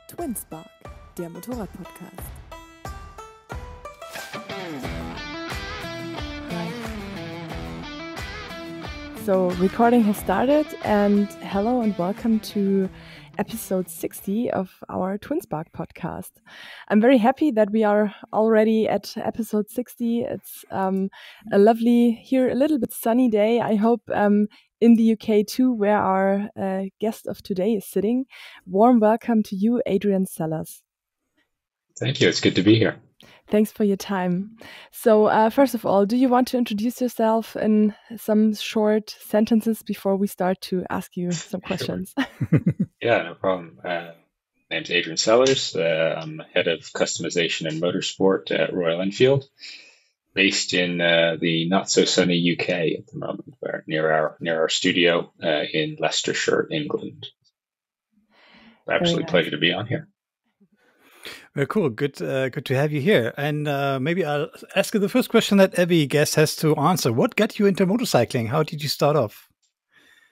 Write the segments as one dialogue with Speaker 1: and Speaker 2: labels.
Speaker 1: TwinSpark, der Motorrad-Podcast. So recording has started, and hello and welcome to episode 60 of our TwinSpark podcast. I'm very happy that we are already at episode 60. It's a lovely, here a little bit sunny day. I hope in the UK too, where our guest of today is sitting. Warm welcome to you, Adrian Sellers.
Speaker 2: Thank you. It's good to be here.
Speaker 1: Thanks for your time. So first of all, do you want to introduce yourself in some short sentences before we start to ask you some questions?
Speaker 2: Sure. Yeah, no problem. Name's Adrian Sellers. I'm head of customization and motorsport at Royal Enfield, based in the not so sunny UK at the moment, near our studio in Leicestershire, England. Absolutely pleasure to be on here.
Speaker 3: Very cool. Good to have you here. And maybe I'll ask you the first question that every guest has to answer. What got you into motorcycling? How did you start off?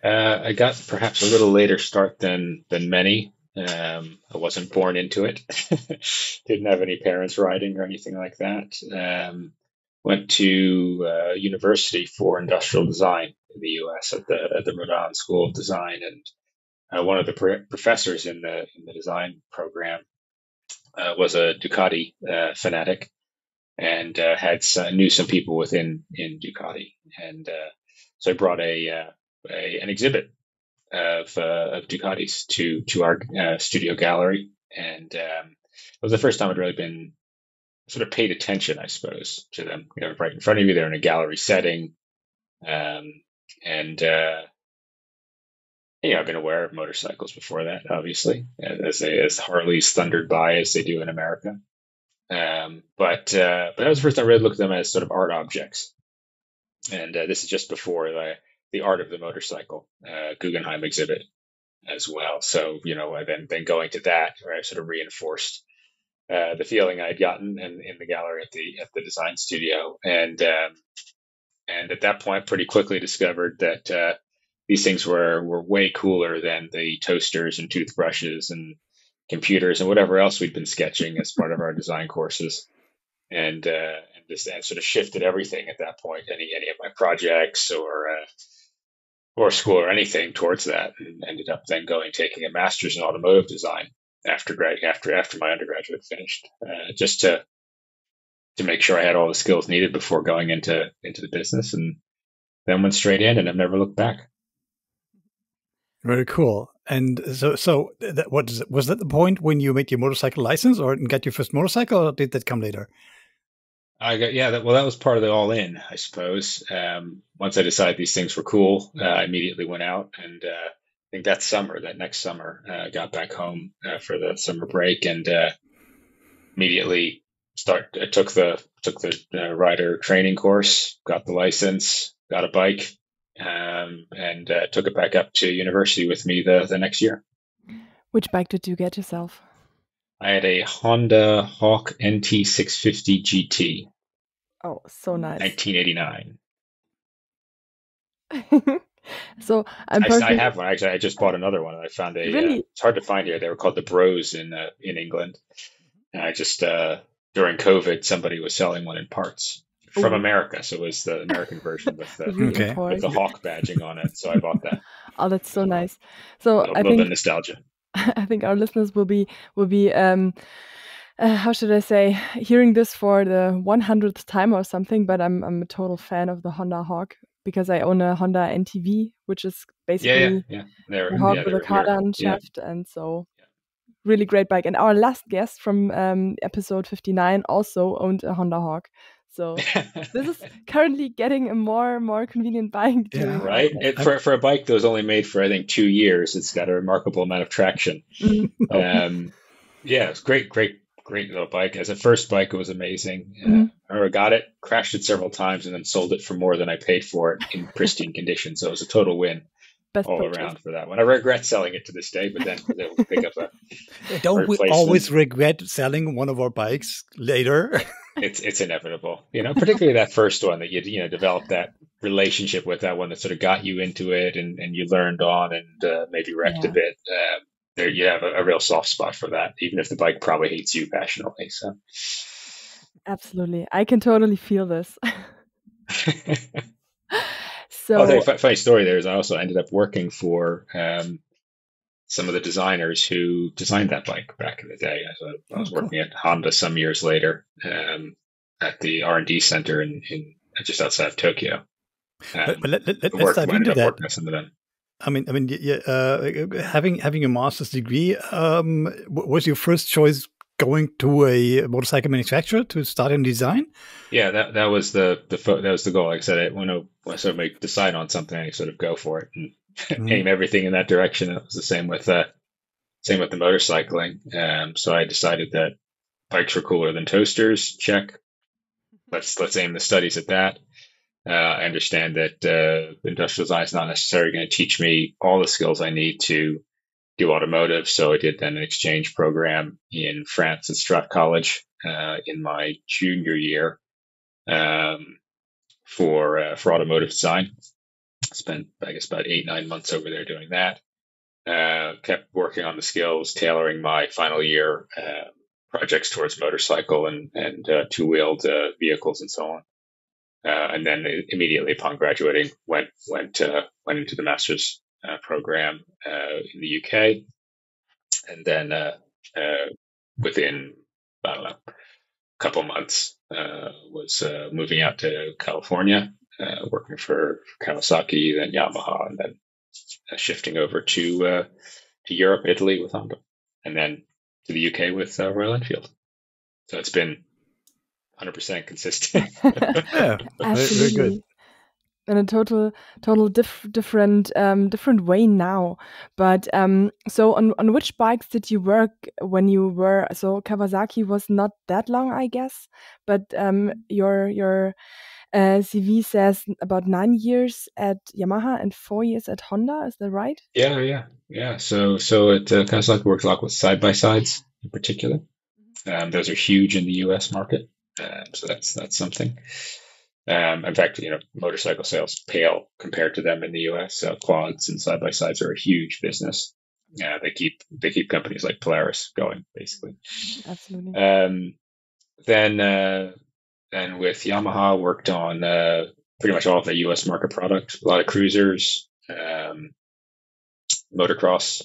Speaker 2: I got perhaps a little later start than many. I wasn't born into it. Didn't have any parents riding or anything like that. Went to university for industrial design in the US at the Rhode Island School of Design, and one of the professors in the design program was a Ducati fanatic, and knew some people in Ducati, and so I brought an exhibit of Ducatis to our studio gallery, and it was the first time I'd really been sort of paid attention, I suppose, to them. You know, right in front of you, they're in a gallery setting, and I've been aware of motorcycles before that, obviously, as Harleys thundered by as they do in America. But that was the first time I really looked at them as sort of art objects. And this is just before the art of the motorcycle Guggenheim exhibit as well. So, then going to that, where I sort of reinforced the feeling I'd gotten in the gallery at the design studio, and at that point, pretty quickly discovered that these things were way cooler than the toasters and toothbrushes and computers and whatever else we'd been sketching as part of our design courses, and sort of shifted everything at that point. Any of my projects or school or anything towards that, and ended up then taking a master's in automotive design after my undergraduate finished, just to make sure I had all the skills needed before going into the business, and then went straight in, and I've never looked back.
Speaker 3: Very cool. And so was that the point when you made your motorcycle license or got your first motorcycle, or did that come later?
Speaker 2: That was part of the all in, I suppose. Once I decided these things were cool, I immediately went out, and I think that next summer, got back home for the summer break, and immediately took the rider training course, got the license, got a bike, and took it back up to university with me the next year.
Speaker 1: Which bike did you get yourself?
Speaker 2: I had a Honda Hawk NT650 GT.
Speaker 1: Oh, so nice.
Speaker 2: 1989.
Speaker 1: So
Speaker 2: I have one. Actually, I just bought another one. I found
Speaker 1: Really?
Speaker 2: It's hard to find here. They were called the Bros in England. And I just, during COVID, somebody was selling one in parts. From America, so it was the American version with the Hawk badging on it. So I bought that.
Speaker 1: Oh, that's so nice. So
Speaker 2: a little bit of nostalgia.
Speaker 1: I think our listeners will be how should I say, hearing this for the 100th time or something. But I'm a total fan of the Honda Hawk because I own a Honda NTV, which is basically a Hawk with a cardan shaft, and so really great bike. And our last guest from episode 59 also owned a Honda Hawk. So this is currently getting a more convenient bike.
Speaker 2: Yeah, right. For a bike that was only made for, I think, 2 years, it's got a remarkable amount of traction. Mm-hmm. It's great little bike. As a first bike, it was amazing. I remember got it, crashed it several times, and then sold it for more than I paid for it in pristine condition. So it was a total win. All around for that one. I regret selling it to this day, but then I was able to pick up
Speaker 3: Don't we always regret selling one of our bikes later?
Speaker 2: It's inevitable, particularly that first one that you develop that relationship with, that one that sort of got you into it and you learned on and maybe wrecked a bit. there you have a real soft spot for that, even if the bike probably hates you passionately. So
Speaker 1: Absolutely. I can totally feel this.
Speaker 2: I'll tell you
Speaker 1: So,
Speaker 2: a funny story. There is I also ended up working for some of the designers who designed that bike back in the day. I was
Speaker 3: Cool.
Speaker 2: working at Honda some years later at the R&D center in just outside of Tokyo.
Speaker 3: But let's dive
Speaker 2: Ended
Speaker 3: into
Speaker 2: up
Speaker 3: that.
Speaker 2: working with some of them.
Speaker 3: I mean, having a master's degree, was your first choice going to a motorcycle manufacturer to start in design?
Speaker 2: Yeah, that was that was the goal. Like I said, when I sort of decide on something, I sort of go for it and aim everything in that direction. It was the same with the motorcycling. So I decided that bikes were cooler than toasters. Check. Let's aim the studies at that. I understand that industrial design is not necessarily going to teach me all the skills I need to do automotive. So I did then an exchange program in France at Strat College in my junior year for automotive design. Spent, I guess, about 8-9 months over there doing that. Kept working on the skills, tailoring my final year projects towards motorcycle and two-wheeled vehicles and so on. And then immediately upon graduating, went into the master's program in the UK, and then within, I don't know, a couple months was moving out to California, working for Kawasaki, then Yamaha, and then shifting over to Europe, Italy with Honda, and then to the UK with Royal Enfield. So it's been 100% consistent.
Speaker 3: Yeah, very good.
Speaker 1: In a total different way now. But so on which bikes did you work when you were, so Kawasaki was not that long, I guess, but your CV says about 9 years at Yamaha and 4 years at Honda. Is that right?
Speaker 2: Yeah. So at Kawasaki works a lot with side by sides in particular. Those are huge in the U.S. market, so that's something. In fact, motorcycle sales pale compared to them in the U.S. So quads and side by sides are a huge business. They keep companies like Polaris going, basically.
Speaker 1: Absolutely.
Speaker 2: Then with Yamaha, worked on pretty much all of the U.S. market product. A lot of cruisers, motocross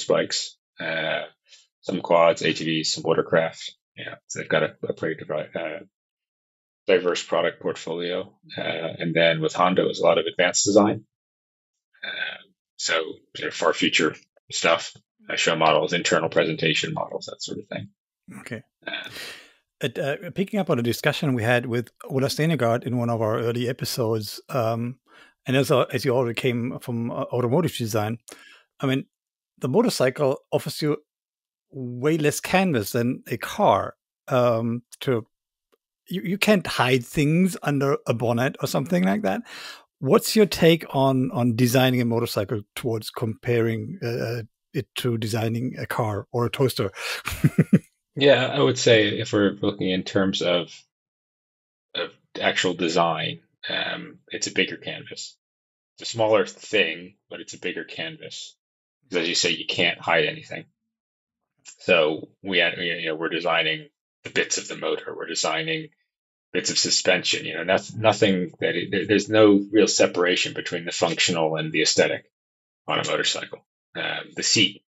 Speaker 2: bikes, some quads, ATVs, some watercraft. Yeah, so they've got a pretty diverse product portfolio. And then with Honda, it was a lot of advanced design. So far future stuff, show models, internal presentation models, that sort of thing.
Speaker 3: Okay. Picking up on a discussion we had with Ola Stenegard in one of our early episodes, and as you already came from automotive design, I mean, the motorcycle offers you way less canvas than a car. You can't hide things under a bonnet or something like that. What's your take on designing a motorcycle towards comparing it to designing a car or a toaster?
Speaker 2: Yeah, I would say if we're looking in terms of actual design, it's a bigger canvas. It's a smaller thing, but it's a bigger canvas. Because as you say, you can't hide anything. So we're designing the bits of the motor. We're designing bits of suspension. Nothing there's no real separation between the functional and the aesthetic on a motorcycle. The seat,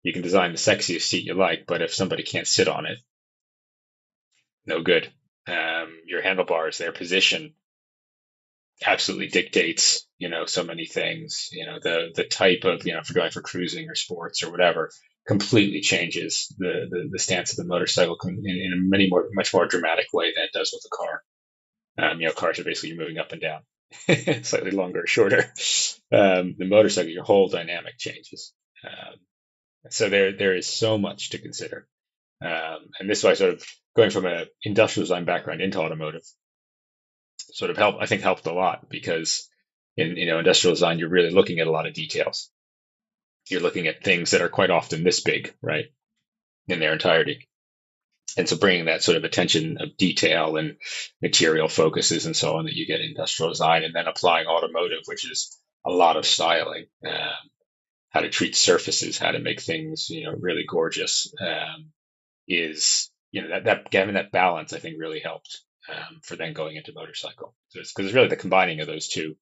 Speaker 2: you can design the sexiest seat you like, but if somebody can't sit on it, no good. Your handlebars, their position absolutely dictates, so many things. The type of, if you're going for cruising or sports or whatever, completely changes the stance of the motorcycle in a much more dramatic way than it does with a car. Cars are basically moving up and down, slightly longer or shorter. The motorcycle, your whole dynamic changes. So there is so much to consider. And this is why sort of going from an industrial design background into automotive sort of helped a lot, because in industrial design, you're really looking at a lot of details. You're looking at things that are quite often this big, right, in their entirety. And so bringing that sort of attention of detail and material focuses and so on that you get in industrial design, and then applying automotive, which is a lot of styling, how to treat surfaces, how to make things, really gorgeous, is, that having that balance, I think really helped, for then going into motorcycle. So it's because it's really the combining of those two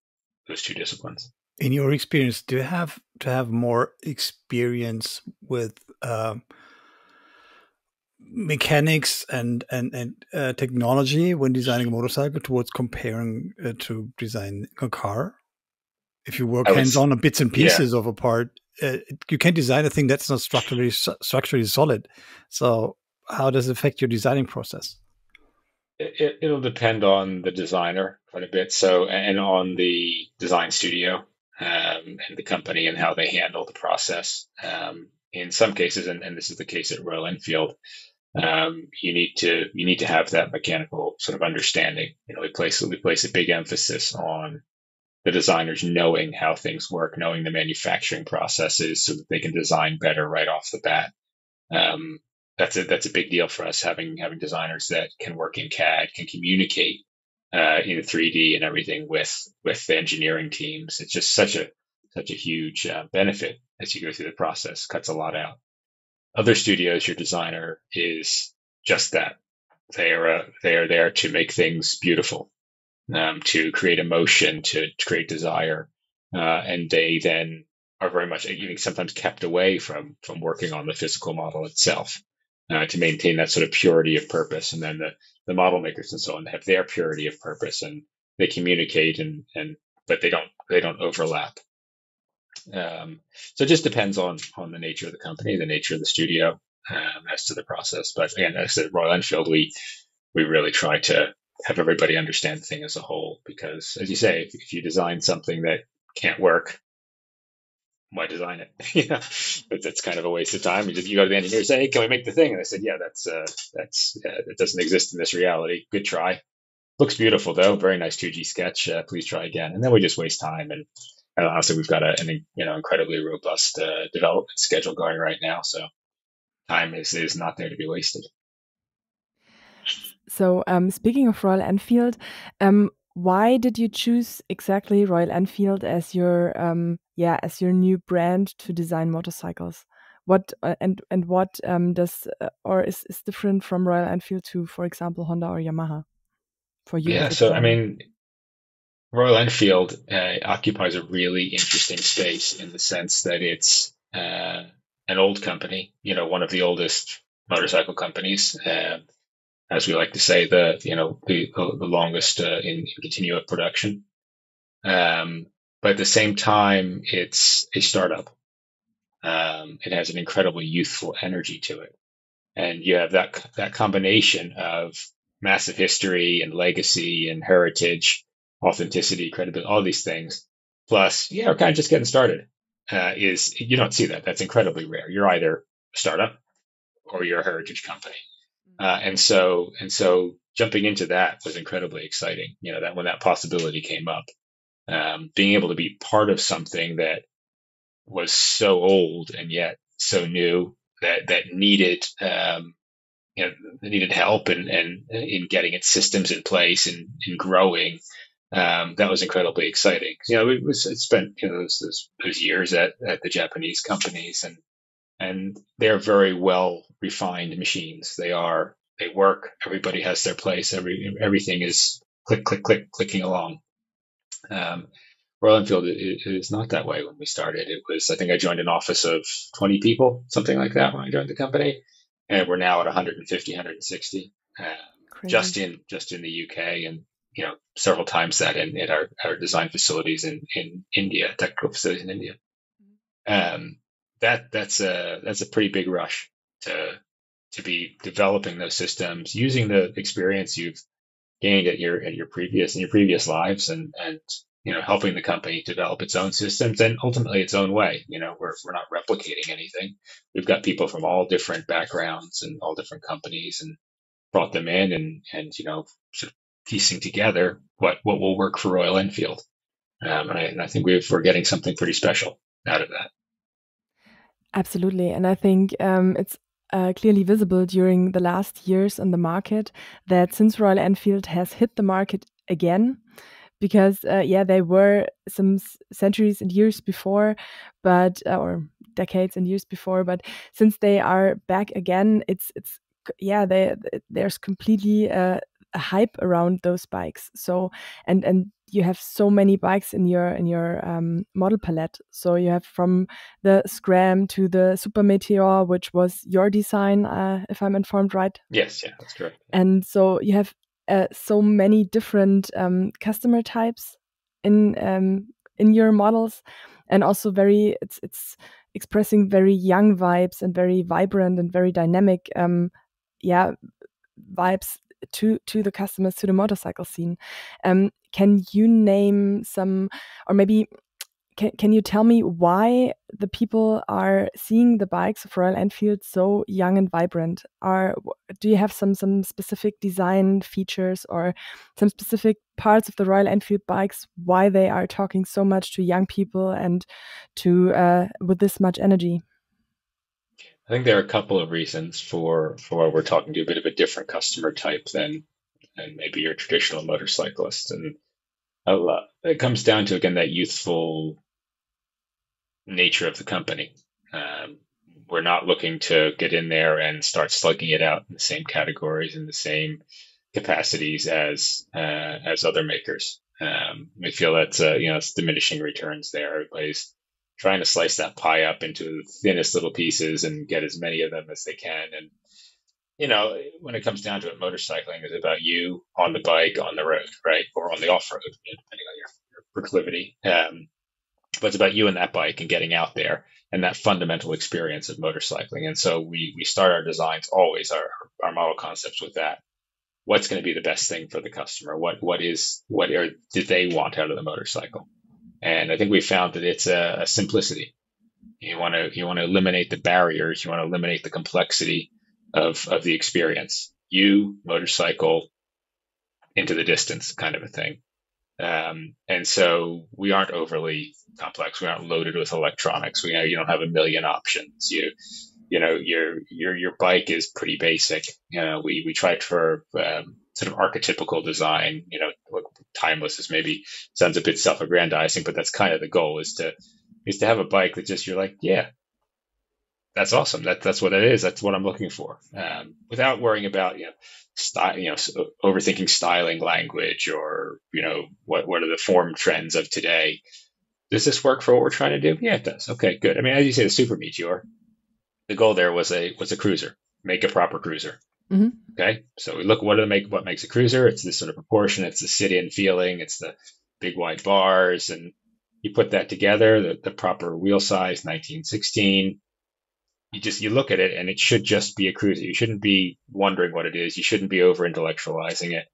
Speaker 2: disciplines.
Speaker 3: In your experience, do you have to have more experience with mechanics and technology when designing a motorcycle towards comparing to design a car? If you work hands-on on bits and pieces of a part, you can design a thing that's not structurally solid. So how does it affect your designing process?
Speaker 2: It'll depend on the designer quite a bit. So, and on the design studio, and the company and how they handle the process. In some cases, and this is the case at Royal Enfield, you need to have that mechanical sort of understanding. We place a big emphasis on the designers knowing how things work, knowing the manufacturing processes, so that they can design better right off the bat. That's a big deal for us, having designers that can work in CAD, can communicate in 3D and everything with the engineering teams. It's just such a huge benefit as you go through the process. Cuts a lot out. Other studios, your designer is just that. They are there to make things beautiful, to create emotion, to create desire, and they then are very much even sometimes kept away from working on the physical model itself, to maintain that sort of purity of purpose. And then the model makers and so on have their purity of purpose, and they communicate but they don't overlap. So it just depends on the nature of the company, the nature of the studio, as to the process. But again, as I said, Royal Enfield, we really try to have everybody understand the thing as a whole, because as you say, if you design something that can't work, why design it? That's kind of a waste of time. You go to the engineer and say, hey, can we make the thing? And I said, yeah, that doesn't exist in this reality. Good try. Looks beautiful though. Very nice 2G sketch. Please try again. And then we just waste time. And honestly, we've got an incredibly robust development schedule going right now. So time is not there to be wasted.
Speaker 1: So speaking of Royal Enfield, why did you choose exactly Royal Enfield as your new brand to design motorcycles? What what does or is different from Royal Enfield to, for example, Honda or Yamaha for you?
Speaker 2: Yeah, so I mean, Royal Enfield occupies a really interesting space in the sense that it's an old company, one of the oldest motorcycle companies. As we like to say, the longest in continuous production. But at the same time, it's a startup. It has an incredibly youthful energy to it, and you have that combination of massive history and legacy and heritage, authenticity, credibility, all these things. Plus, we're kind of just getting started. You don't see that. That's incredibly rare. You're either a startup or you're a heritage company. And so jumping into that was incredibly exciting. That when that possibility came up, being able to be part of something that was so old and yet so new, that needed help and in getting its systems in place and in growing. That was incredibly exciting. It spent those years at the Japanese companies, and they're very well refined machines. They work. Everybody has their place. Everything is clicking along. Royal Enfield is not that way. When we started, I think I joined an office of 20 people, something like that, when I joined the company, and we're now at 150, 160, just in the UK, and several times that in our design facilities in India, technical facilities in India. That's a pretty big rush to be developing those systems, using the experience you've gained at your previous lives, and helping the company develop its own systems and ultimately its own way. We're not replicating anything. We've got people from all different backgrounds and all different companies, and brought them in and sort of piecing together what will work for Royal Enfield. And I think we're getting something pretty special out of that.
Speaker 1: Absolutely. And I think it's clearly visible during the last years on the market that since Royal Enfield has hit the market again, because they were some centuries and years before, but or decades and years before. But since they are back again, there's completely a hype around those bikes. So and you have so many bikes in your model palette. So you have from the Scram to the Super Meteor, which was your design, if I'm informed right.
Speaker 2: Yes, yeah, that's correct.
Speaker 1: And so you have so many different customer types in your models, and also it's expressing very young vibes and very vibrant and very dynamic vibes to the customers, to the motorcycle scene. Can you name some, or maybe can you tell me why the people are seeing the bikes of Royal Enfield so young and vibrant? Do you have some specific design features or some specific parts of the Royal Enfield bikes why they are talking so much to young people and to with this much energy?
Speaker 2: I think there are a couple of reasons for why we're talking to a bit of a different customer type than maybe your traditional motorcyclist. And it comes down to, again, that youthful nature of the company. We're not looking to get in there and start slugging it out in the same categories and the same capacities as other makers. We feel that it's diminishing returns there. Everybody's trying to slice that pie up into the thinnest little pieces and get as many of them as they can. And when it comes down to it, motorcycling is about you on the bike, on the road, right, or on the off-road, depending on your proclivity. But it's about you and that bike and getting out there and that fundamental experience of motorcycling. And so we start our designs always, our model concepts, with that. What's going to be the best thing for the customer? What do they want out of the motorcycle? And I think we found that it's a simplicity. You want to eliminate the barriers. You want to eliminate the complexity of the experience. You, motorcycle, into the distance, kind of a thing. And so we aren't overly complex. We aren't loaded with electronics. You don't have a million options. Your bike is pretty basic. We tried for sort of archetypical design. Timeless is maybe sounds a bit self-aggrandizing, but that's kind of the goal, is to have a bike that just, you're like, yeah, that's awesome. That's what it is. That's what I'm looking for. Without worrying about style, overthinking styling language, or what are the form trends of today. Does this work for what we're trying to do? Yeah, it does. Okay, good. I mean, as you say, the Super Meteor, the goal there was a cruiser, make a proper cruiser.
Speaker 1: Mm-hmm.
Speaker 2: Okay, so we look what makes a cruiser. It's this sort of proportion. It's the sit-in feeling. It's the big wide bars, and you put that together, the proper wheel size, 1916. You look at it, and it should just be a cruiser. You shouldn't be wondering what it is. You shouldn't be over intellectualizing it.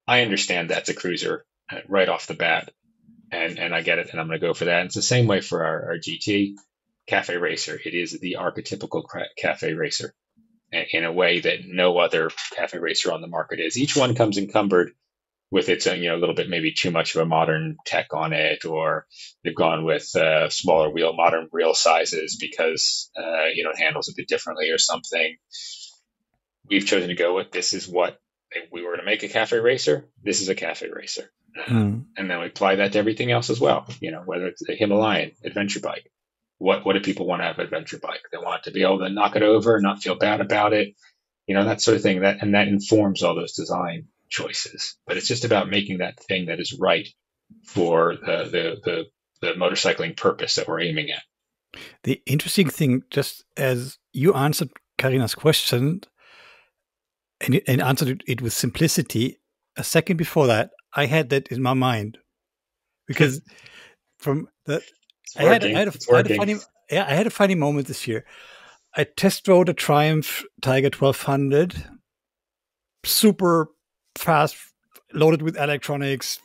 Speaker 2: I understand that's a cruiser right off the bat, and I get it, and I'm going to go for that. And it's the same way for our GT Cafe Racer. It is the archetypical cafe racer, in a way that no other cafe racer on the market is. Each one comes encumbered with its own, a little bit maybe too much of a modern tech on it, or they've gone with smaller modern wheel sizes because it handles a bit differently or something. We've chosen to go with, this is what, if we were to make a cafe racer, this is a cafe racer. And then we apply that to everything else as well. Whether it's a Himalayan adventure bike. What do people want to have an adventure bike? They want to be able to knock it over, not feel bad about it, that sort of thing. That informs all those design choices. But it's just about making that thing that is right for the motorcycling purpose that we're aiming at.
Speaker 3: The interesting thing, just as you answered Karina's question and answered it with simplicity, a second before that, I had that in my mind, because from the I had a funny moment this year. I test rode a Triumph Tiger 1200, super fast, loaded with electronics,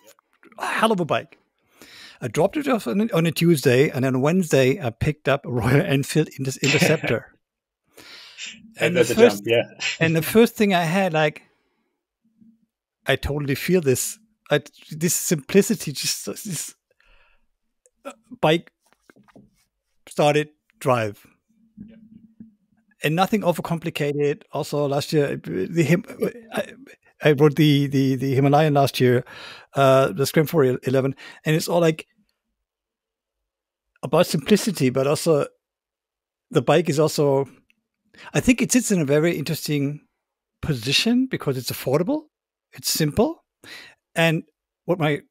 Speaker 3: a hell of a bike. I dropped it off on a Tuesday, and on Wednesday I picked up a Royal Enfield Interceptor.
Speaker 2: And that's a jump, yeah.
Speaker 3: And the first thing I had, I totally feel this. This simplicity, just this bike started, drive. And nothing overcomplicated. Also, last year, I rode the Himalayan last year, the Scrim 411, and it's all like about simplicity, but also the bike is also, I think it sits in a very interesting position because it's affordable, it's simple, and what my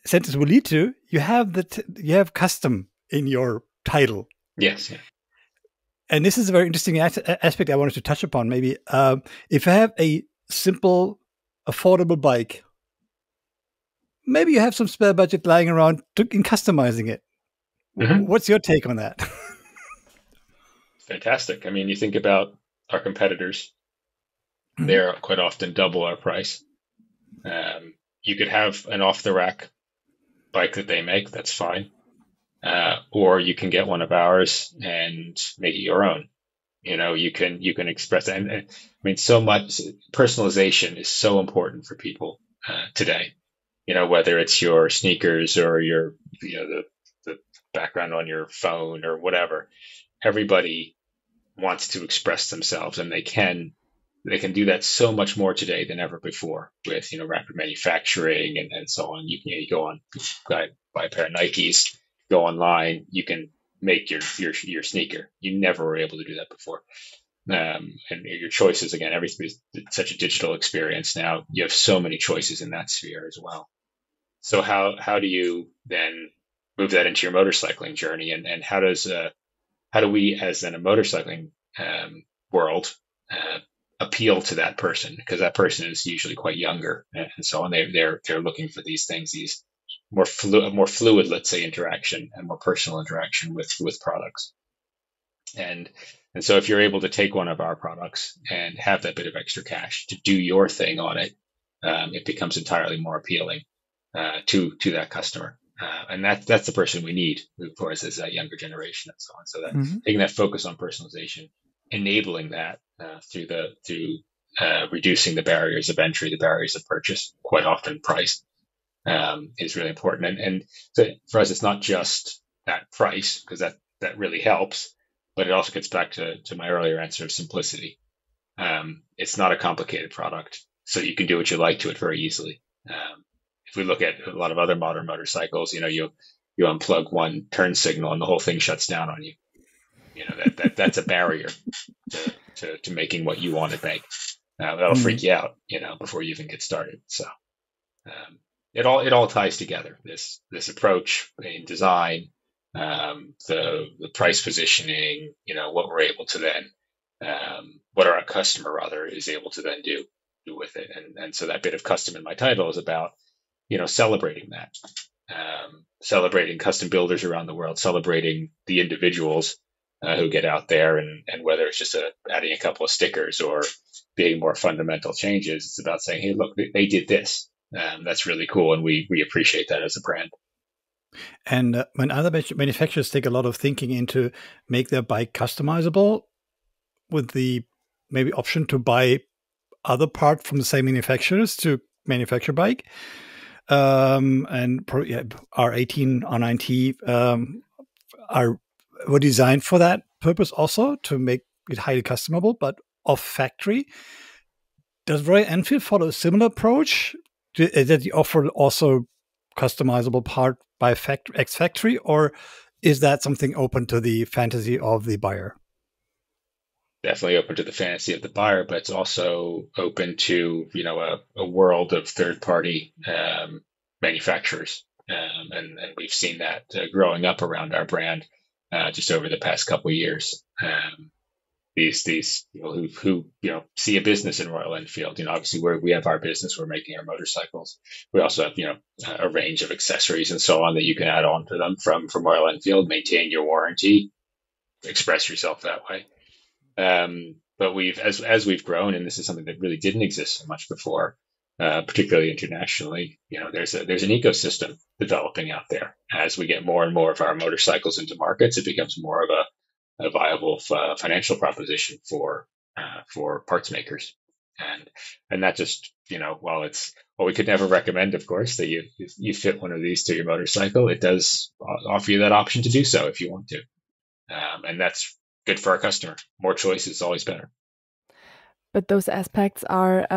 Speaker 3: sentence will lead to, you have custom in your title.
Speaker 2: Yes. Yeah.
Speaker 3: And this is a very interesting aspect I wanted to touch upon. Maybe if I have a simple, affordable bike, maybe you have some spare budget lying around in customizing it. Mm-hmm. What's your take on that?
Speaker 2: Fantastic. I mean, you think about our competitors, they're quite often double our price. You could have an off-the-rack bike that they make, that's fine. Or you can get one of ours and make it your own. You can express it. And I mean, so much personalization is so important for people today. Whether it's your sneakers or your, the background on your phone or whatever, everybody wants to express themselves, and they can do that so much more today than ever before with, rapid manufacturing and so on. You go on, buy a pair of Nikes, go online, you can make your sneaker. You never were able to do that before. And your choices, again, everything's such a digital experience now. You have so many choices in that sphere as well. So how do you then move that into your motorcycling journey? And how do we, as in a motorcycling world, appeal to that person? Because that person is usually quite younger, and so on. They're looking for these things, these more fluid, let's say, interaction and more personal interaction with products. And so if you're able to take one of our products and have that bit of extra cash to do your thing on it, it becomes entirely more appealing to that customer. And that's the person we need, of course, as a younger generation and so on. So that taking that focus on personalization, enabling that through reducing the barriers of entry, the barriers of purchase, quite often price, is really important. And so for us, it's not just that price, because that really helps, but it also gets back to my earlier answer of simplicity. It's not a complicated product, so you can do what you like to it very easily. If we look at a lot of other modern motorcycles, you unplug one turn signal and the whole thing shuts down on you. That's a barrier to making what you want to make. That'll freak you out, before you even get started. So it all ties together. This approach in design, the price positioning, what we're able to then, what our customer rather is able to then do with it. And so that bit of custom in my title is about, celebrating that, celebrating custom builders around the world, celebrating the individuals who get out there, and whether it's just adding a couple of stickers or being more fundamental changes, it's about saying, hey, look, they did this. That's really cool, and we appreciate that as a brand.
Speaker 3: And when other manufacturers take a lot of thinking into make their bike customizable with the maybe option to buy other part from the same manufacturers to manufacture bike, and R18, R9T were designed for that purpose also, to make it highly customizable, but off factory. Does Royal Enfield follow a similar approach? That you offer also customizable part by X factory, or is that something open to the fantasy of the buyer?
Speaker 2: Definitely open to the fantasy of the buyer, but it's also open to a world of third-party manufacturers, and we've seen that growing up around our brand just over the past couple of years. These people who see a business in Royal Enfield. Obviously we have our business, we're making our motorcycles. We also have a range of accessories and so on that you can add on to them from Royal Enfield, maintain your warranty, express yourself that way. But as we've grown, and this is something that really didn't exist so much before, particularly internationally, there's an ecosystem developing out there. As we get more and more of our motorcycles into markets, it becomes more of a viable financial proposition for parts makers, and that just while we could never recommend, of course, that you fit one of these to your motorcycle, it does offer you that option to do so if you want to, and that's good for our customer. More choice is always better.
Speaker 1: But those aspects are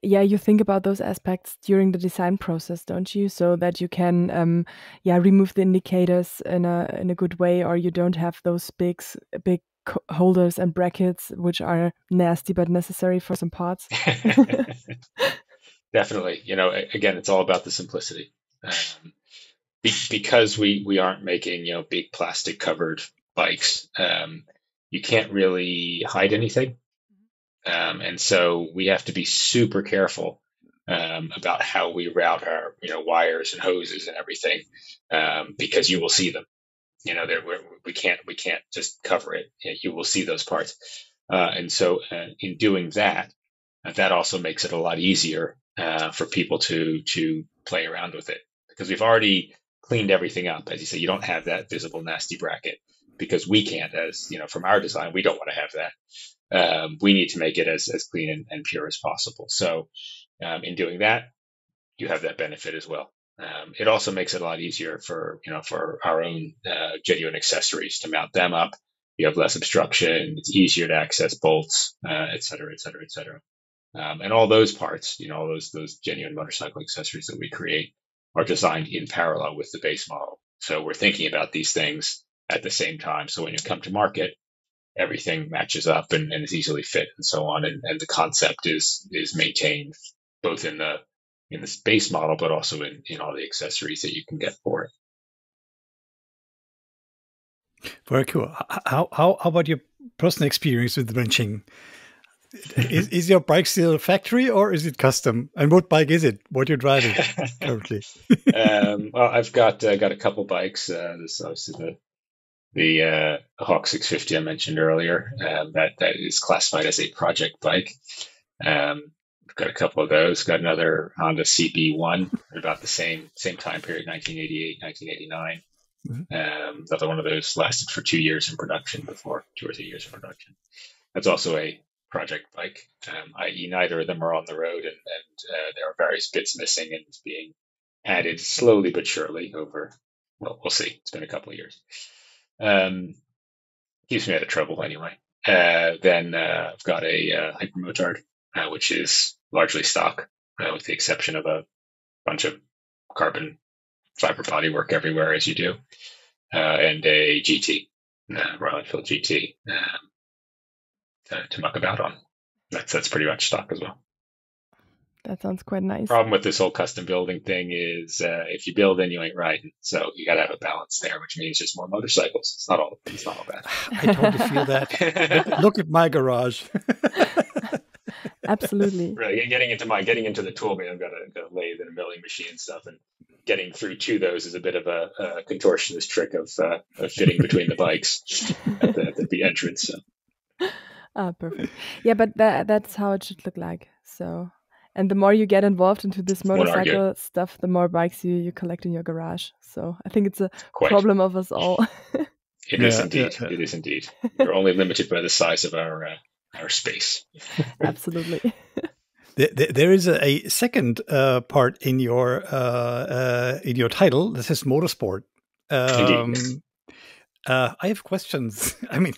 Speaker 1: yeah, you think about those aspects during the design process, don't you? So that you can, remove the indicators in a good way, or you don't have those big holders and brackets, which are nasty but necessary for some parts.
Speaker 2: Definitely. Again, it's all about the simplicity. Because we aren't making, big plastic covered bikes, you can't really hide anything. And so we have to be super careful about how we route our, wires and hoses and everything, because you will see them. We can't just cover it. You will see those parts. And so in doing that, that also makes it a lot easier for people to play around with it, because we've already cleaned everything up. As you say, you don't have that visible nasty bracket, because we can't, as from our design, we don't want to have that. We need to make it as clean and pure as possible. So in doing that, you have that benefit as well. It also makes it a lot easier for our own genuine accessories to mount them up. You have less obstruction. It's easier to access bolts, et cetera, et cetera, et cetera. And all those parts, all those genuine motorcycle accessories that we create are designed in parallel with the base model. So we're thinking about these things at the same time. So when you come to market, everything matches up and is easily fit and so on. And the concept is maintained both in the base model, but also in all the accessories that you can get for it.
Speaker 3: Very cool. How about your personal experience with wrenching? Is your bike still a factory or is it custom? And what bike is it? What you're driving currently?
Speaker 2: Well, I've got a couple bikes. This is obviously the Hawk 650 I mentioned earlier. That is classified as a project bike. I've got a couple of those. Got another Honda CB1 at about the same time period, 1988, 1989. Another one of those lasted for 2 years in production before 2 or 3 years in production. That's also a project bike, i.e. neither of them are on the road, and there are various bits missing and it's being added slowly but surely over, well, we'll see. It's been a couple of years. Keeps me out of trouble anyway. Then I've got a hyper motard, which is largely stock, with the exception of a bunch of carbon fiber bodywork everywhere, as you do, and a GT, Royal Enfield GT, to muck about on. That's pretty much stock as well.
Speaker 1: That sounds quite nice.
Speaker 2: Problem with this whole custom building thing is if you build, then you ain't riding. So you got to have a balance there, which means just more motorcycles. It's not all bad.
Speaker 3: I totally feel that. Look at my garage.
Speaker 1: Absolutely.
Speaker 2: Really, getting into the tool, I've got a lathe and a milling machine and stuff, and getting through to those is a bit of a contortionist trick of fitting between the bikes at the entrance. So.
Speaker 1: Perfect. Yeah, but that's how it should look like. So, and the more you get involved into this motorcycle stuff, the more bikes you collect in your garage. So I think it's a problem of us all.
Speaker 2: It is indeed. Yeah. It is indeed. We're only limited by the size of our space.
Speaker 1: Absolutely.
Speaker 3: There is a second part in your title. This is Motorsport. I have questions. I mean,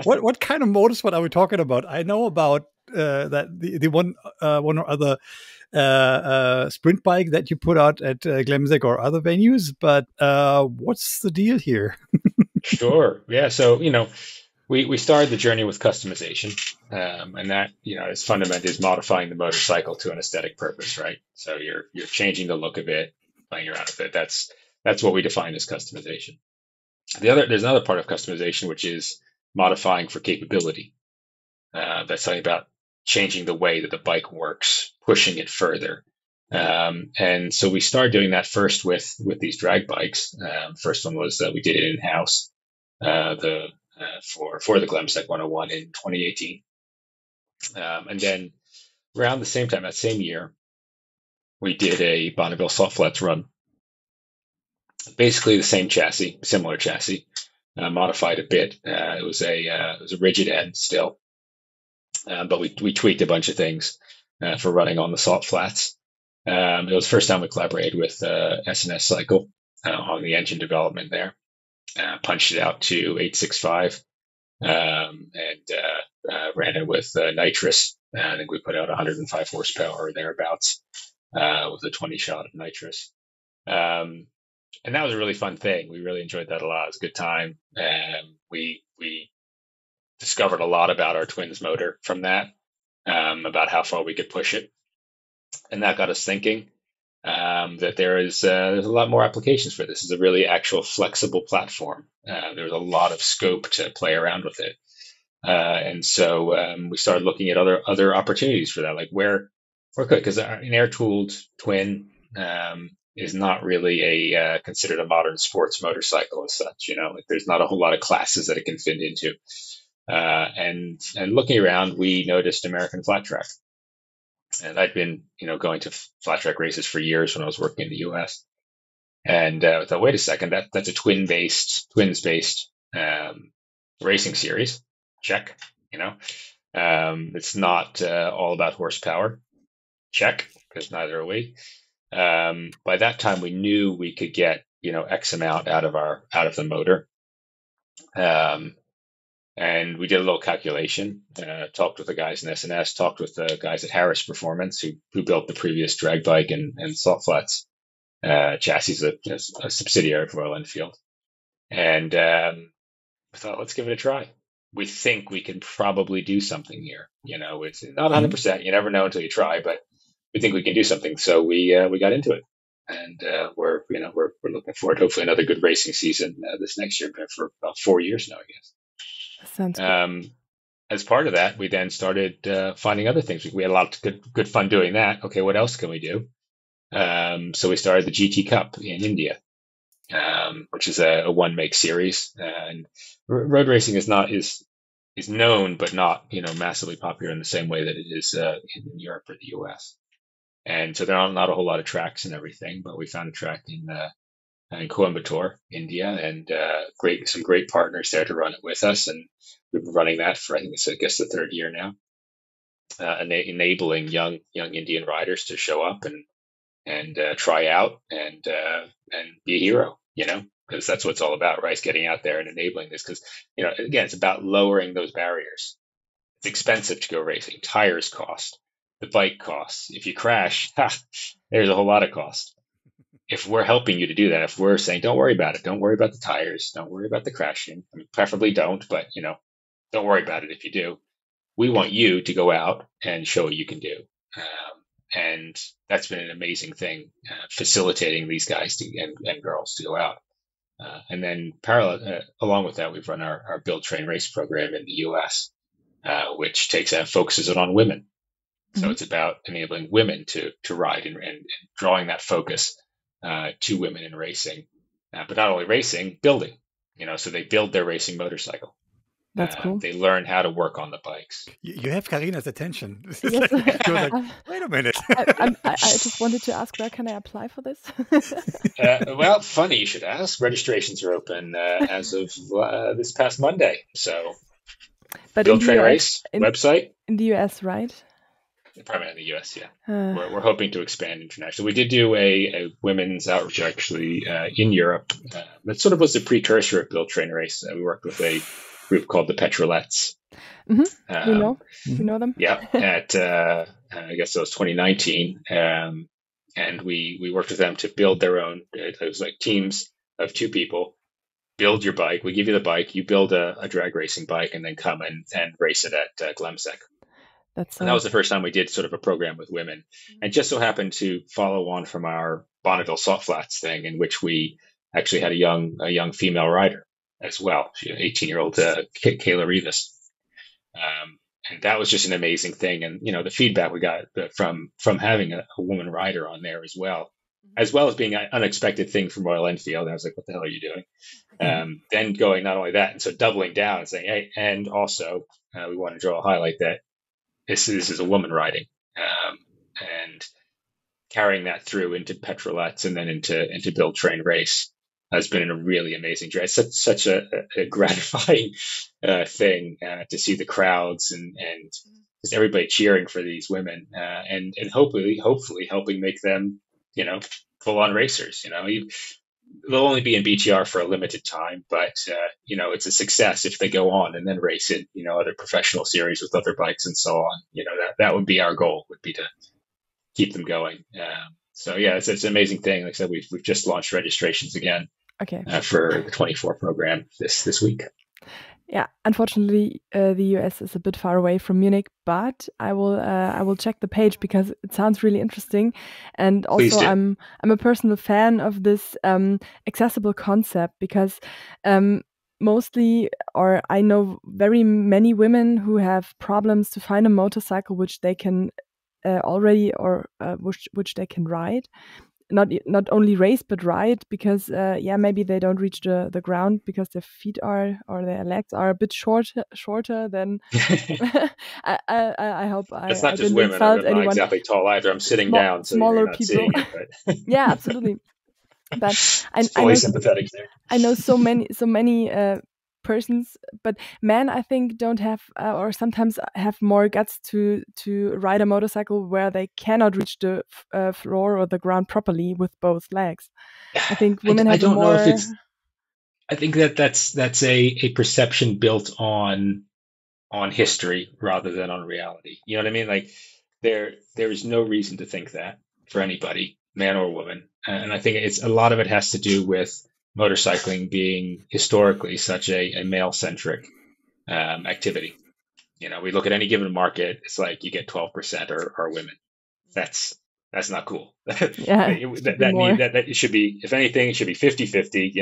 Speaker 3: what kind of motorsport are we talking about? I know about that the one or other sprint bike that you put out at Glemsek or other venues, but what's the deal here?
Speaker 2: Sure. Yeah. So we started the journey with customization, and that is fundamentally is modifying the motorcycle to an aesthetic purpose, right? So you're changing the look of it, playing around with it. That's what we define as customization. There's another part of customization, which is modifying for capability. That's something about changing the way that the bike works, pushing it further. And so we started doing that first with these drag bikes. First one was we did it in-house for the Glemsek 101 in 2018. And then around the same time, that same year, we did a Bonneville Salt Flats run. Basically the same chassis, similar chassis, modified a bit. It was a rigid end still, but we tweaked a bunch of things for running on the salt flats. It was the first time we collaborated with S&S Cycle on the engine development there. Punched it out to 865 and ran it with nitrous I think we put out 105 horsepower or thereabouts with a 20 shot of nitrous. And that was a really fun thing. We really enjoyed that a lot. It was a good time. We discovered a lot about our twins motor from that, about how far we could push it. And that got us thinking that there's a lot more applications for this. It's a really actual flexible platform. There's a lot of scope to play around with it. And so we started looking at other opportunities for that, like where could, because an air-tooled twin is not really considered a modern sports motorcycle as such. Like there's not a whole lot of classes that it can fit into. And looking around, we noticed American flat track. And I'd been, going to flat track races for years when I was working in the U.S. And I thought, wait a second, that's a twins-based racing series. Check. It's not all about horsepower. Check, because neither are we. By that time, we knew we could get X amount out of the motor. And we did a little calculation, talked with the guys in S&S, talked with the guys at Harris Performance who built the previous drag bike and salt flats chassis, a subsidiary of Royal Enfield. And we thought, let's give it a try. We think we can probably do something here. It's not 100%. You never know until you try, but we think we can do something. So we got into it. And we're looking forward to hopefully another good racing season this next year. Been for about 4 years now, I guess.
Speaker 1: Sounds good.
Speaker 2: As part of that, we then started finding other things. We had a lot of good fun doing that. Okay, what else can we do? So we started the GT Cup in India, which is a one make series. And road racing is known, but not massively popular in the same way that it is in Europe or the US. And so there are not a whole lot of tracks and everything, but we found a track in Coimbatore, India, and some great partners there to run it with us. And we've been running that for, I guess the third year now, enabling young Indian riders to show up and try out and be a hero, because that's what it's all about, right? It's getting out there and enabling this, because, again, it's about lowering those barriers. It's expensive to go racing. Tires cost. The bike costs. If you crash, there's a whole lot of cost. If we're helping you to do that, if we're saying, don't worry about it, don't worry about the tires, don't worry about the crashing, preferably don't, but, don't worry about it if you do. We want you to go out and show what you can do. And that's been an amazing thing, facilitating these guys and girls to go out. And then along with that, we've run our Build, Train, Race program in the U.S., which focuses it on women. Mm-hmm. So it's about enabling women to ride and drawing that focus to women in racing, but not only racing, building. So they build their racing motorcycle.
Speaker 1: That's cool.
Speaker 2: They learn how to work on the bikes.
Speaker 3: You have Karina's attention.
Speaker 1: Yes.
Speaker 3: Wait a minute.
Speaker 1: I just wanted to ask, where can I apply for this?
Speaker 2: Well, funny you should ask. Registrations are open as of this past Monday. So,
Speaker 1: but
Speaker 2: Build, Train, Race website.
Speaker 1: In the US, right?
Speaker 2: Primarily in the US, yeah. We're hoping to expand internationally. We did do a women's outreach actually in Europe. That sort of was the precursor of Build, Train, Race. We worked with a group called the Petrolettes.
Speaker 1: Mm-hmm. You know them?
Speaker 2: Yeah. At I guess it was 2019, and we worked with them to build their own. It was like teams of 2 people. Build your bike. We give you the bike. You build a drag racing bike, and then come and race it at Glemsec. And that was the first time we did sort of a program with women, and just so happened to follow on from our Bonneville Salt Flats thing, in which we actually had a young female rider as well. She, 18-year-old Kayla Rivas. And that was just an amazing thing. And, the feedback we got from having a woman rider on there as well as being an unexpected thing from Royal Enfield. And I was like, what the hell are you doing? Then going not only that, and so doubling down and saying, hey, and also we want to draw a highlight that this is a woman riding, and carrying that through into Petrolettes and then into Build, Train, Race has been a really amazing journey. It's such a gratifying thing to see the crowds and just everybody cheering for these women, and hopefully helping make them full on racers. they'll only be in BTR for a limited time, but it's a success if they go on and then race in other professional series with other bikes and so on. That would be our goal, would be to keep them going. So yeah, it's an amazing thing. Like I said, we've just launched registrations again.
Speaker 1: Okay.
Speaker 2: For the 24 program this week.
Speaker 1: Yeah, unfortunately, the US is a bit far away from Munich, but I will check the page because it sounds really interesting, and also I'm a personal fan of this accessible concept because mostly, or I know very many women who have problems to find a motorcycle which they can already or which they can ride. Not only race but ride, because maybe they don't reach the ground because their feet or their legs are a bit shorter than I hope
Speaker 2: it's not just women. I'm not exactly tall either. I'm sitting down, so
Speaker 1: smaller
Speaker 2: you're not
Speaker 1: people.
Speaker 2: seeing it, but
Speaker 1: yeah, absolutely. But I
Speaker 2: fully
Speaker 1: know,
Speaker 2: sympathetic there.
Speaker 1: I know so many persons, but men, I think, don't have or sometimes have more guts to ride a motorcycle where they cannot reach the floor or the ground properly with both legs. I think women have
Speaker 2: don't
Speaker 1: more.
Speaker 2: know if it's. I think that's a perception built on history rather than on reality. You know what I mean? Like there is no reason to think that for anybody, man or woman. And I think a lot of it has to do with motorcycling being historically such a male-centric activity. We look at any given market, it's like you get 12% are women. That's not cool.
Speaker 1: Yeah,
Speaker 2: that it should be, if anything, it should be 50-50,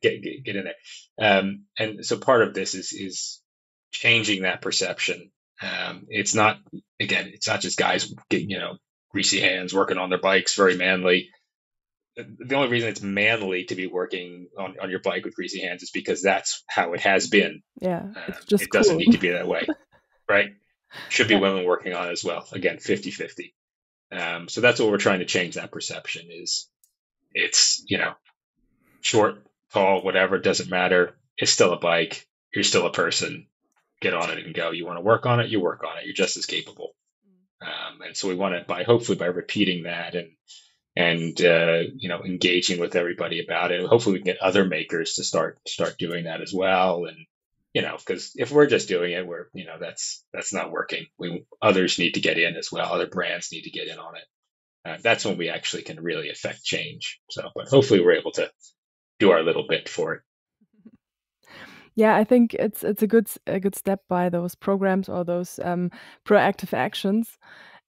Speaker 2: get in there. And so part of this is changing that perception. It's not just guys greasy hands working on their bikes, very manly. The only reason it's manly to be working on your bike with greasy hands is because that's how it has been.
Speaker 1: Yeah, it's just
Speaker 2: it doesn't need to be that way, right? Should be women working on it as well. Again, 50-50. So that's what we're trying to change, that perception. Is it's short, tall, whatever, doesn't matter. It's still a bike. You're still a person. Get on it and go. You want to work on it, you work on it. You're just as capable. And so we want to, hopefully by repeating that and engaging with everybody about it, hopefully we can get other makers to start doing that as well. And because if we're just doing it, that's not working. Others need to get in as well. Other brands need to get in on it. That's when we actually can really affect change. So, but hopefully we're able to do our little bit for it.
Speaker 1: Yeah, I think it's a good step by those programs or those proactive actions.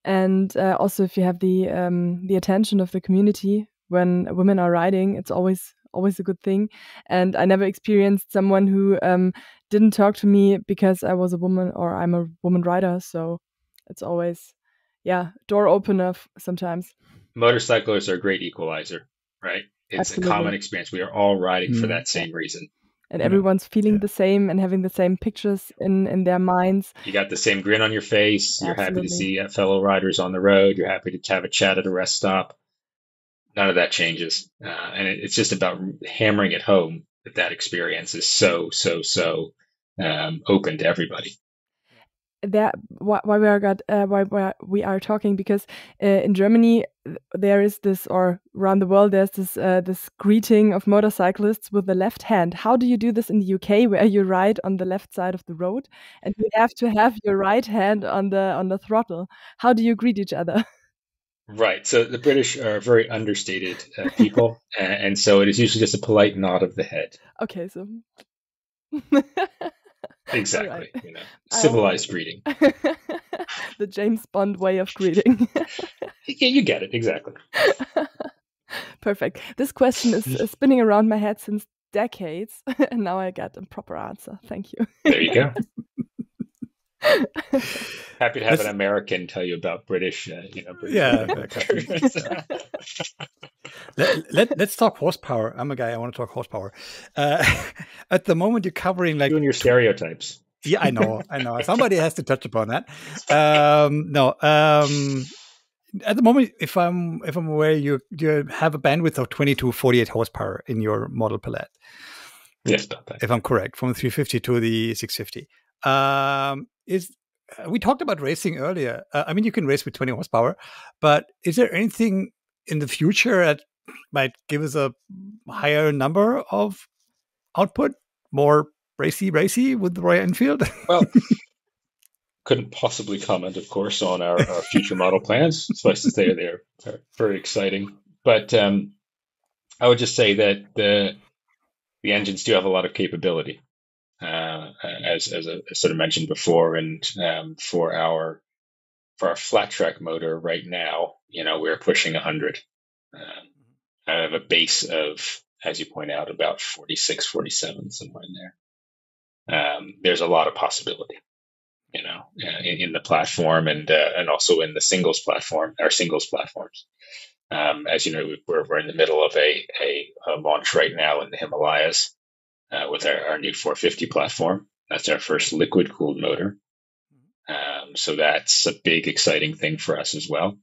Speaker 1: And also, if you have the attention of the community when women are riding, it's always a good thing. And I never experienced someone who didn't talk to me because I was a woman or I'm a woman rider. So it's always, door opener sometimes.
Speaker 2: Motorcyclists are a great equalizer, right? It's Absolutely. A common experience. We are all riding for that same reason.
Speaker 1: And everyone's feeling the same and having the same pictures in their minds.
Speaker 2: You got the same grin on your face. You're
Speaker 1: Absolutely.
Speaker 2: happy to see fellow riders on the road. You're happy to have a chat at a rest stop. None of that changes. And it's just about hammering it home that experience is so open to everybody.
Speaker 1: Why we are talking, because in Germany there is this, or around the world there's this greeting of motorcyclists with the left hand. How do you do this in the UK, where you ride on the left side of the road and you have to have your right hand on the throttle? How do you greet each other?
Speaker 2: Right. So the British are very understated people, and so it is usually just a polite nod of the head.
Speaker 1: Okay, so.
Speaker 2: Exactly. Right. Civilized greeting.
Speaker 1: The James Bond way of greeting.
Speaker 2: Yeah, you get it. Exactly.
Speaker 1: Perfect. This question is spinning around my head since decades, and now I got a proper answer. Thank you.
Speaker 2: There you go. Happy to have an American tell you about British.
Speaker 3: Let's talk horsepower. I'm a guy. I want to talk horsepower. At the moment, you're covering like
Speaker 2: doing your stereotypes.
Speaker 3: Yeah, I know. Somebody has to touch upon that. At the moment, if I'm aware, you have a bandwidth of 20 to 48 horsepower in your model palette.
Speaker 2: Yes, about that.
Speaker 3: If I'm correct, from 350 to the 650. We talked about racing earlier. You can race with 20 horsepower, but is there anything in the future that might give us a higher number of output, more racy with the Royal Enfield?
Speaker 2: Well, couldn't possibly comment, of course, on our future model plans. Suffice to say, they're very exciting. But I would just say that the engines do have a lot of capability, as I sort of mentioned before, and for our flat track motor right now, we're pushing 100. I have a base of, as you point out, about 46, 47, somewhere in there. There's a lot of possibility, in the platform and also in the singles platform, our singles platforms. As you know, we're in the middle of a launch right now in the Himalayas with our new 450 platform. That's our first liquid cooled motor. So that's a big, exciting thing for us as well.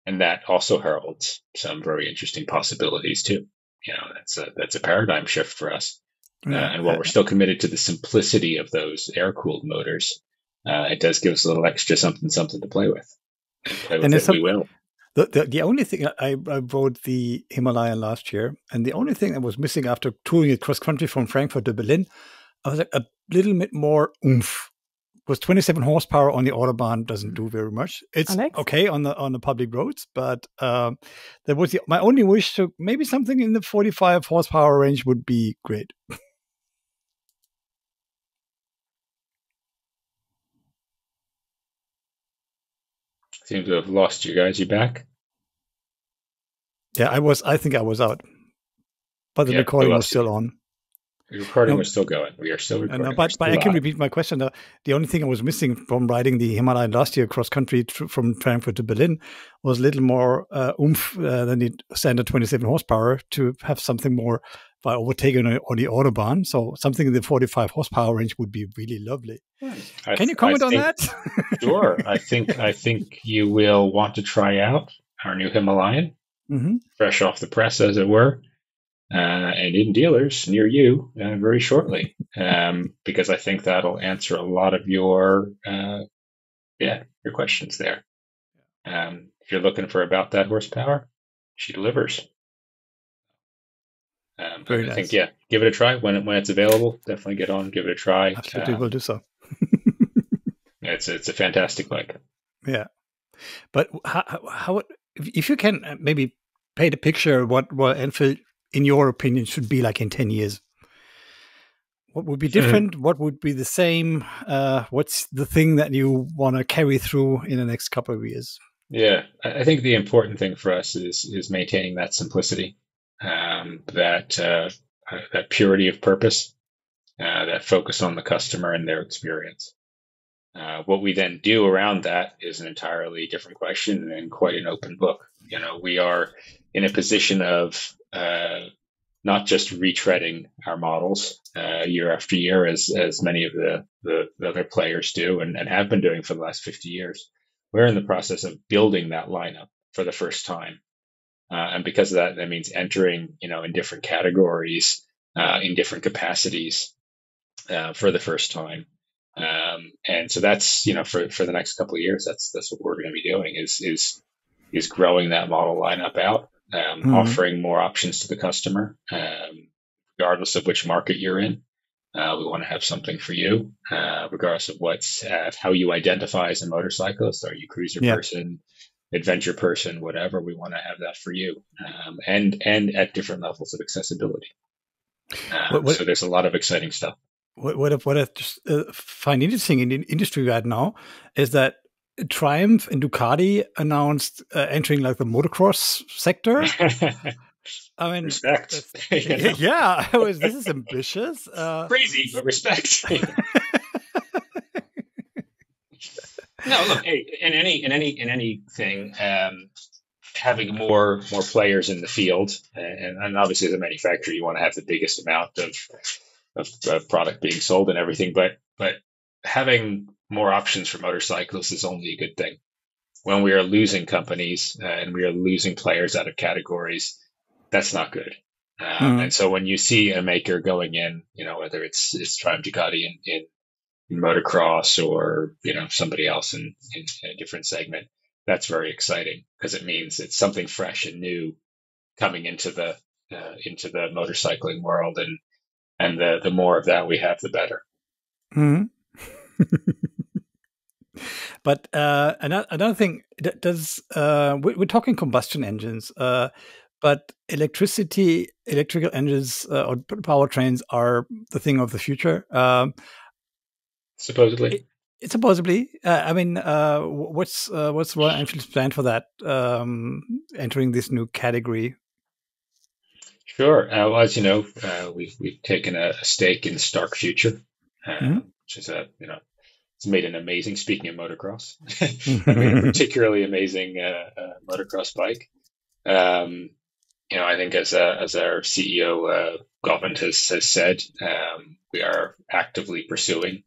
Speaker 2: And that also heralds some very interesting possibilities too. That's a paradigm shift for us. And while we're still committed to the simplicity of those air-cooled motors, it does give us a little extra something to play with. We will.
Speaker 3: The only thing I rode the Himalayan last year, and the only thing that was missing after touring it cross country from Frankfurt to Berlin, I was like a little bit more oomph. Because 27 horsepower on the Autobahn doesn't do very much. It's okay on the public roads, but that was my only wish. To maybe something in the 45 horsepower range would be great.
Speaker 2: Seem to have lost you guys. You back?
Speaker 3: Yeah, I think I was out, but the recording was still on.
Speaker 2: The recording was still going. We are still recording.
Speaker 3: But I can repeat my question. The only thing I was missing from riding the Himalayan last year cross country from Frankfurt to Berlin was a little more oomph than the standard 27 horsepower to have something more by overtaking on the Autobahn. So something in the 45 horsepower range would be really lovely. Can you comment on that?
Speaker 2: Sure. I think you will want to try out our new Himalayan, fresh off the press, as it were. And in dealers near you very shortly, because I think that'll answer a lot of your questions there. If you're looking for about that horsepower, she delivers.
Speaker 3: Very
Speaker 2: nice.
Speaker 3: I think,
Speaker 2: give it a try when it's available. Definitely get on, give it a try.
Speaker 3: Absolutely, will do so.
Speaker 2: It's a fantastic bike.
Speaker 3: Yeah, but how if you can maybe paint a picture what Enfield, in your opinion, should be like in 10 years? What would be different? What would be the same? What's the thing that you want to carry through in the next couple of years?
Speaker 2: Yeah, I think the important thing for us is maintaining that simplicity, that purity of purpose, that focus on the customer and their experience. What we then do around that is an entirely different question and quite an open book. We are in a position of not just retreading our models year after year, as many of the other players do and have been doing for the last 50 years. We're in the process of building that lineup for the first time. And because of that means entering, in different categories, in different capacities for the first time. And so that's, for the next couple of years, that's what we're going to be doing is growing that model lineup out. Offering more options to the customer, regardless of which market you're in. We want to have something for you, regardless of how you identify as a motorcyclist. Are you cruiser person, adventure person, whatever? We want to have that for you, and at different levels of accessibility. So there's a lot of exciting stuff.
Speaker 3: What I just find interesting in the industry right now is that Triumph and Ducati announced entering like the motocross sector. I mean,
Speaker 2: respect.
Speaker 3: Yeah, this is ambitious.
Speaker 2: Crazy, but respect. No, look, hey, in anything, having more players in the field, and obviously as a manufacturer, you want to have the biggest amount of product being sold and everything, but having more options for motorcyclists is only a good thing. When we are losing companies and we are losing players out of categories, that's not good. And so when you see a maker going in, whether it's Triumph Ducati in motocross or somebody else in a different segment, that's very exciting because it means it's something fresh and new coming into the motorcycling world, and the more of that we have, the better.
Speaker 3: Mm-hmm. But another thing, we're talking combustion engines, but electrical engines or powertrains are the thing of the future.
Speaker 2: Supposedly.
Speaker 3: Supposedly. I mean, what's Royal Enfield's plan for that, entering this new category?
Speaker 2: Sure. Well, as you know, we've taken a stake in Stark Future, which is it's made an amazing, speaking of motocross, made a particularly amazing motocross bike. I think as our CEO Govind has said, we are actively pursuing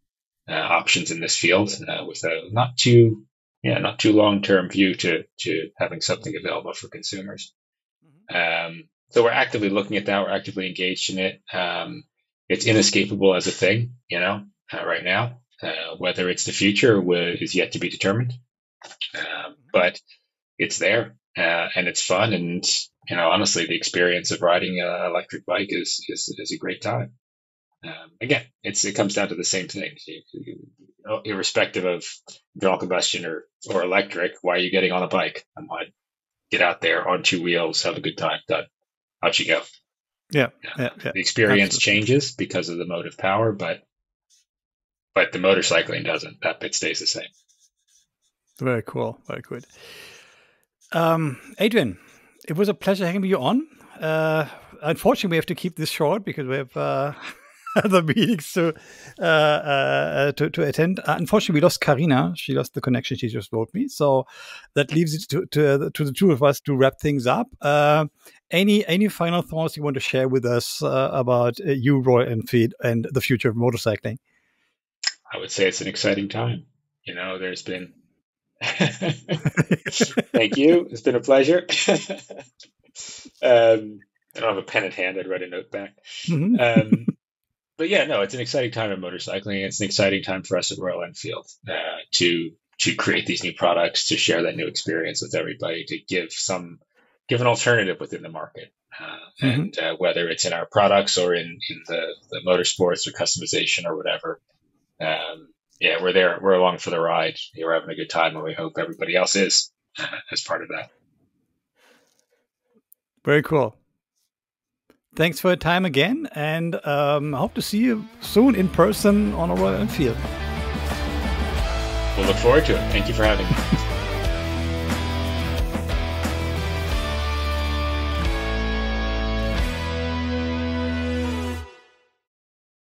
Speaker 2: options in this field with a not too long-term view to having something available for consumers. So we're actively looking at that. We're actively engaged in it. It's inescapable as a thing, right now. Whether it's the future is yet to be determined. But it's there, and it's fun. And, honestly, the experience of riding an electric bike is a great time. Again, it comes down to the same thing. Irrespective of internal combustion or electric, why are you getting on a bike? Get out there on two wheels, have a good time. Done. Out you go.
Speaker 3: Yeah.
Speaker 2: The experience changes because of the motive power, but the motorcycling doesn't. That bit stays the same.
Speaker 3: Very cool. Very good. Adrian, it was a pleasure having you on. Unfortunately, we have to keep this short because we have other meetings to attend. Unfortunately, we lost Karina. She lost the connection. She just wrote me. So that leaves it to the two of us to wrap things up. Any final thoughts you want to share with us about you, Royal Enfield, and the future of motorcycling?
Speaker 2: I would say it's an exciting time. There's been. Thank you. It's been a pleasure. I don't have a pen in hand. I'd write a note back. But yeah, no, it's an exciting time in motorcycling. It's an exciting time for us at Royal Enfield to create these new products, to share that new experience with everybody, to give an alternative within the market. And whether it's in our products or in the motorsports or customization or whatever. We're there. We're along for the ride. We're having a good time, and we hope everybody else is as part of that.
Speaker 3: Very cool. Thanks for your time again, and I hope to see you soon in person on a Royal Enfield.
Speaker 2: We'll look forward to it. Thank you for having me.